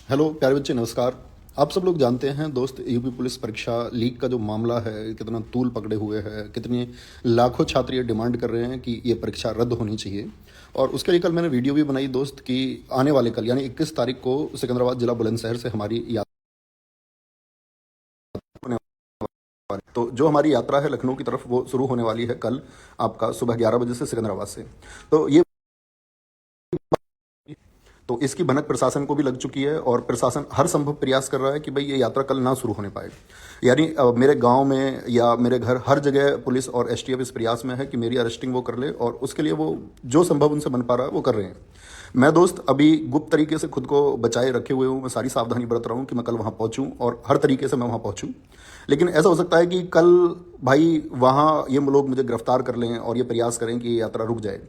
Hello प्यारे बच्चे, नमस्कार। आप सब लोग जानते हैं दोस्त, यूपी पुलिस परीक्षा लीक का जो मामला है कितना तूल पकड़े हुए है, कितने लाखों छात्र ये डिमांड कर रहे हैं कि ये परीक्षा रद्द होनी चाहिए। और उसके लिए कल मैंने वीडियो भी बनाई दोस्त कि आने वाले कल यानी 21 तारीख को सिकंदराबाद जिला बुलंदशहर से हमारी यात्रा होने वाली है। तो जो हमारी यात्रा है लखनऊ की तरफ वो शुरू होने वाली है कल आपका सुबह 11 बजे से सिकंदराबाद से। तो ये तो इसकी भनक प्रशासन को भी लग चुकी है और प्रशासन हर संभव प्रयास कर रहा है कि भाई ये यात्रा कल ना शुरू होने पाए। यानी मेरे गांव में या मेरे घर हर जगह पुलिस और एसटीएफ इस प्रयास में है कि मेरी अरेस्टिंग वो कर ले और उसके लिए वो जो संभव उनसे बन पा रहा है वो कर रहे हैं। मैं दोस्त अभी गुप्त तरीके से खुद को बचाए रखे हुए हूँ। मैं सारी सावधानी बरत रहा हूँ कि मैं कल वहाँ पहुँचूँ और हर तरीके से मैं वहाँ पहुँचूँ। लेकिन ऐसा हो सकता है कि कल भाई वहाँ ये लोग मुझे गिरफ्तार कर लें और ये प्रयास करें कि ये यात्रा रुक जाए।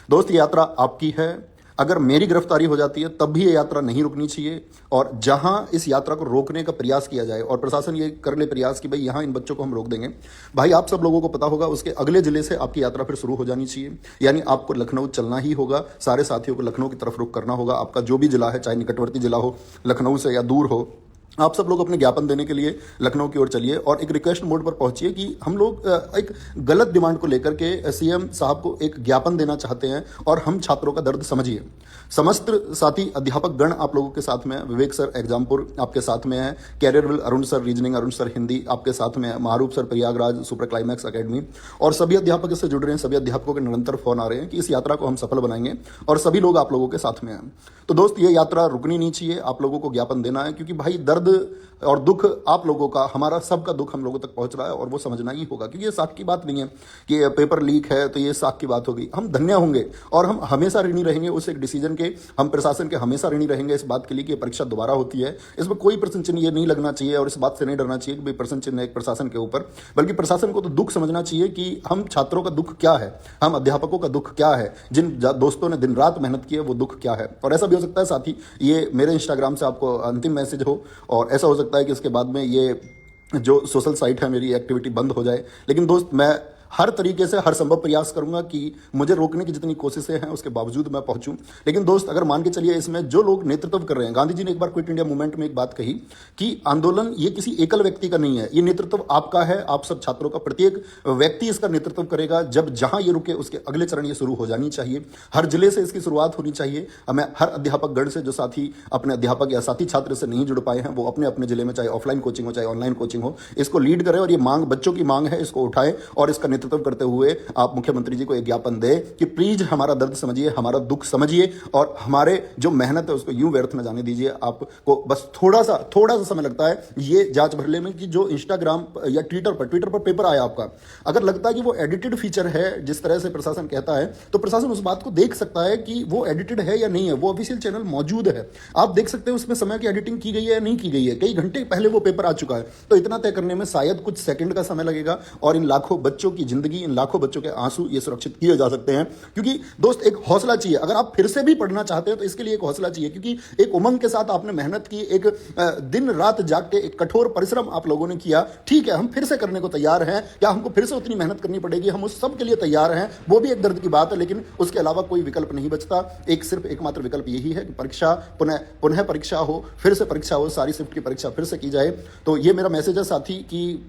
दोस्त, ये यात्रा आपकी है। अगर मेरी गिरफ्तारी हो जाती है तब भी ये यात्रा नहीं रुकनी चाहिए। और जहां इस यात्रा को रोकने का प्रयास किया जाए और प्रशासन ये कर ले प्रयास कि भाई यहां इन बच्चों को हम रोक देंगे, भाई आप सब लोगों को पता होगा उसके अगले जिले से आपकी यात्रा फिर शुरू हो जानी चाहिए। यानी आपको लखनऊ चलना ही होगा, सारे साथियों को लखनऊ की तरफ रुख करना होगा। आपका जो भी जिला है, चाहे निकटवर्ती जिला हो लखनऊ से या दूर हो, आप सब लोग अपने ज्ञापन देने के लिए लखनऊ की ओर चलिए और एक रिक्वेस्ट मोड पर पहुंचिए कि हम लोग एक गलत डिमांड को लेकर के सीएम साहब को एक ज्ञापन देना चाहते हैं और हम छात्रों का दर्द समझिए। समस्त साथी अध्यापक गण आप लोगों के साथ में है। विवेक सर एग्जामपुर आपके साथ में है, Careerwill Arun sir reasoning, Arun sir Hindi आपके साथ में है, Maroof sir Prayagraj super climax academy, और सभी अध्यापक इससे जुड़ रहे हैं। सभी अध्यापकों के निरंतर फोन आ रहे हैं कि इस यात्रा को हम सफल बनाएंगे और सभी लोग आप लोगों के साथ में हैं। तो दोस्त, ये यात्रा रुकनी नहीं चाहिए, आप लोगों को ज्ञापन देना है क्योंकि भाई दर्द और दुख आप लोगों का, हमारा सबका दुख हम लोगों तक पहुंच रहा है और वो समझना ही होगा। क्योंकि ये साख की बात नहीं है कि पेपर लीक है तो ये साख की बात हो गई। हम धन्य होंगे और हम हमेशा ऋणी रहेंगे उस एक डिसीजन के, हम प्रशासन के हमेशा ऋणी रहेंगे इस बात के लिए कि परीक्षा दोबारा होती है। इसमें कोई प्रश्न चिन्ह ये नहीं लगना चाहिए और इस बात से नहीं डरना चाहिए कि भाई प्रश्न चिन्ह एक प्रशासन के ऊपर, बल्कि प्रशासन को तो दुख समझना चाहिए कि हम छात्रों का दुख क्या है, हम अध्यापकों का दुख क्या है, जिन दोस्तों ने दिन रात मेहनत की है वो दुख क्या है। और ऐसा भी हो सकता है साथी ये मेरे इंस्टाग्राम से आपको अंतिम मैसेज हो और ऐसा हो सकता है कि इसके बाद में ये जो सोशल साइट है मेरी एक्टिविटी बंद हो जाए। लेकिन दोस्त, मैं हर तरीके से हर संभव प्रयास करूंगा कि मुझे रोकने की जितनी कोशिशें हैं उसके बावजूद मैं पहुंचूं। लेकिन दोस्त, अगर मान के चलिए इसमें जो लोग नेतृत्व कर रहे हैं, गांधी जी ने एक बार क्विट इंडिया मूवमेंट में एक बात कही कि आंदोलन ये किसी एकल व्यक्ति का नहीं है, ये नेतृत्व आपका है, आप सब छात्रों का। प्रत्येक व्यक्ति इसका नेतृत्व करेगा। जब जहां ये रुके उसके अगले चरण ये शुरू हो जानी चाहिए। हर जिले से इसकी शुरुआत होनी चाहिए। हमें हर अध्यापक गण से जो साथी अपने अध्यापक या साथी छात्र से नहीं जुड़ पाए हैं वो अपने अपने जिले में, चाहे ऑफलाइन कोचिंग हो चाहे ऑनलाइन कोचिंग हो, इसको लीड करें और ये मांग बच्चों की मांग है, इसको उठाएं और इसका नेतृत्व करते हुए आप मुख्यमंत्री जी को एक ज्ञापन दें कि प्लीज हमारा दर्द समझिए, हमारा दुख समझिए और हमारे जो मेहनत है उसको यूं व्यर्थ न जाने दीजिए। आपको बस थोड़ा सा समय लगता है ये जांच भरने में कि जो इंस्टाग्राम या ट्विटर पर पेपर आया आपका, अगर लगता है कि वो एडिटेड फीचर है जिस तरह से प्रशासन कहता है, तो प्रशासन उस बात को देख सकता है कि वो एडिटेड है या नहीं है। वो ऑफिशियल चैनल मौजूद है, आप देख सकते हैं उसमें समय की एडिटिंग की गई है या नहीं की गई है। कई घंटे पहले वो पेपर आ चुका है। तो इतना तय करने में शायद कुछ सेकंड का समय लगेगा और इन लाखों बच्चों की जिंदगी, इन लाखों बच्चों के आंसू ये सुरक्षित किए जा सकते हैं। क्योंकि दोस्त, एक हौसला चाहिए। अगर आप फिर से भी पढ़ना चाहते हैं तो इसके लिए एक हौसला चाहिए, क्योंकि एक उमंग के साथ आपने मेहनत की, एक दिन रात जाग के एक कठोर परिश्रम आप लोगों ने किया। ठीक है, हम फिर से करने को तैयार हैं। क्या हमको फिर से उतनी मेहनत करनी पड़ेगी? हम उस सब के लिए तैयार हैं। वो भी एक दर्द की बात है, लेकिन उसके अलावा कोई विकल्प नहीं बचता। सिर्फ एकमात्र विकल्प यही है कि परीक्षा पुनः परीक्षा हो, फिर से परीक्षा हो, सारी शिफ्ट की परीक्षा फिर से की जाए। तो ये मेरा मैसेज है साथी कि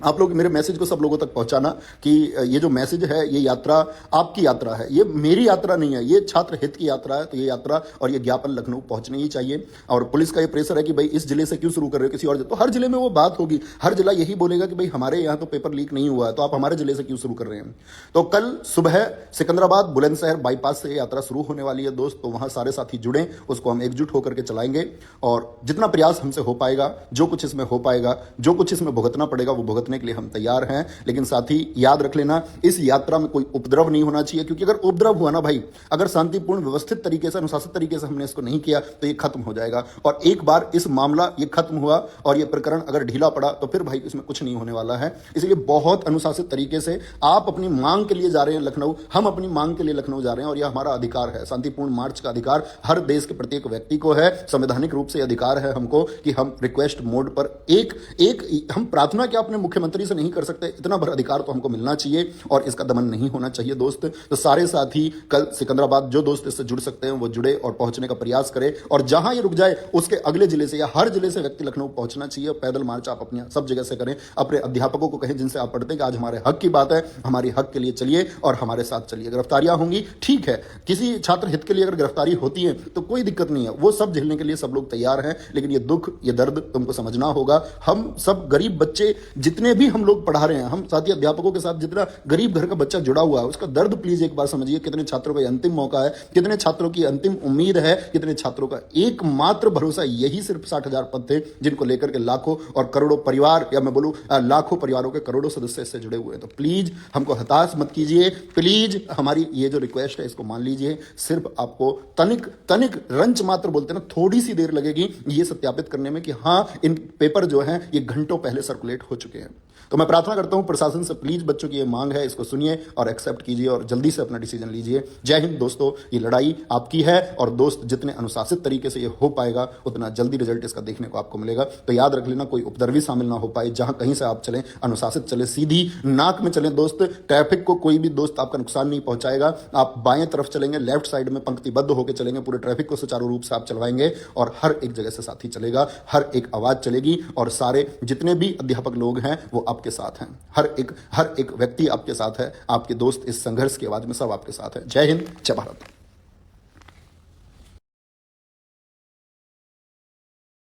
आप लोग मेरे मैसेज को सब लोगों तक पहुंचाना कि ये जो मैसेज है, ये यात्रा आपकी यात्रा है, ये मेरी यात्रा नहीं है, ये छात्र हित की यात्रा है। तो ये यात्रा और ये ज्ञापन लखनऊ पहुंचने ही चाहिए। और पुलिस का ये प्रेशर है कि भाई इस जिले से क्यों शुरू कर रहे हो, किसी और तो हर जिले में वो बात होगी, हर जिला यही बोलेगा कि भाई हमारे यहाँ तो पेपर लीक नहीं हुआ है, तो आप हमारे जिले से क्यों शुरू कर रहे हैं। तो कल सुबह सिकंदराबाद बुलंदशहर बाईपास से यात्रा शुरू होने वाली है दोस्त। तो वहां सारे साथी जुड़े, उसको हम एकजुट होकर के चलाएंगे और जितना प्रयास हमसे हो पाएगा, जो कुछ इसमें हो पाएगा, जो कुछ इसमें भुगतना पड़ेगा वो भुगतने के लिए हम तैयार हैं। लेकिन साथ ही याद रख लेना, इस यात्रा में कोई उपद्रव नहीं होना चाहिए। क्योंकि अगर उपद्रव हुआ ना भाई, अगर शांतिपूर्ण व्यवस्थित तरीके से, अनुशासित तरीके से हमने इसको नहीं किया तो ये खत्म हो जाएगा। और एक बार इस मामला ये खत्म हुआ और ये प्रकरण अगर ढीला पड़ा तो फिर भाई इसमें कुछ नहीं होने वाला है। इसलिए बहुत अनुशासित तरीके से आप अपनी मांग के लिए जा रहे हैं लखनऊ, हम अपनी मांग के लिए लखनऊ जा रहे हैं और यह हमारा अधिकार है। शांतिपूर्ण मार्च का अधिकार हर देश के प्रत्येक व्यक्ति को है। संवैधानिक रूप से अधिकार है हमको कि हम रिक्वेस्ट मोड पर एक हम प्रार्थना क्या अपने मुख्यमंत्री से नहीं कर सकते, इतना भर अधिकार तो हमको मिलना चाहिए और इसका दमन नहीं होना चाहिए दोस्त। तो सारे साथी कल सिकंदराबाद जो दोस्त इससे जुड़ सकते हैं वो जुड़े और पहुंचने का प्रयास करें, और जहां ये रुक जाए उसके अगले जिले से या हर जिले से व्यक्ति लखनऊ पहुंचना चाहिए। पैदल मार्च आप अपनी सब जगह से करें, अपने अध्यापकों को कहें जिनसे आप पढ़ते हैं कि आज हमारे हक की बात है, हमारे हक के लिए चलिए और हमारे साथ चलिए। गिरफ्तारियां होंगी, ठीक है, किसी छात्र हित के लिए अगर गिरफ्तारी होती है तो कोई दिक्कत नहीं है, वो सब झेलने के लिए सब लोग तैयार हैं, लेकिन ये दुख, ये दर्द तुमको समझना होगा। हम सब गरीब बच्चे जितने भी हम लोग पढ़ा रहे हैं, हम साथी अध्यापकों के साथ जितना गरीब घर का बच्चा जुड़ा हुआ है, उसका दर्द प्लीज एक बार समझिए। कितने छात्रों का ये अंतिम मौका है, कितने छात्रों की अंतिम उम्मीद है, कितने छात्रों का एकमात्र भरोसा यही सिर्फ 60,000 पद थे, जिनको लेकर के लाखों और करोड़ों परिवार, या मैं बोलूं लाखों परिवारों के करोड़ों सदस्य इससे जुड़े हुए हैं। तो प्लीज हमको हताश मत कीजिए, प्लीज हमारी ये जो रिक्वेस्ट है इसको मान लीजिए। सिर्फ आपको तनिक तनिक रंच मात्र बोलते हैं ना, थोड़ी सी देर लगेगी ये सत्यापित करने में कि हाँ इन पेपर जो हैं ये घंटों पहले सर्कुलेट हो चुके हैं। तो मैं प्रार्थना करता हूं प्रशासन से, प्लीज बच्चों की ये मांग है, इसको सुनिए और एक्सेप्ट कीजिए और जल्दी से अपना डिसीजन लीजिए। जय हिंद दोस्तों, ये लड़ाई आपकी है और दोस्त जितने अनुशासित तरीके से ये हो पाएगा उतना जल्दी रिजल्ट इसका देखने को आपको मिलेगा। तो याद रख लेना, कोई उपद्रवी शामिल ना हो पाए, जहां कहीं से आप चलें अनुशासित चले, सीधी नाक में चलें दोस्त। ट्रैफिक को कोई भी दोस्त आपका नुकसान नहीं पहुंचाएगा। आप बाएं तरफ चलेंगे, लेफ्ट साइड में पंक्तिबद्ध होकर चलेंगे, पूरे ट्रैफिक को सुचारू रूप से आप चलवाएंगे और हर एक जगह से साथी चलेगा, हर एक आवाज चलेगी और सारे जितने भी अध्यापक लोग हैं वो आपके साथ हैं। हर एक व्यक्ति आपके साथ है, आपके दोस्त इस संघर्ष की आवाज में सब आपके साथ है। जय हिंद, जय भारत।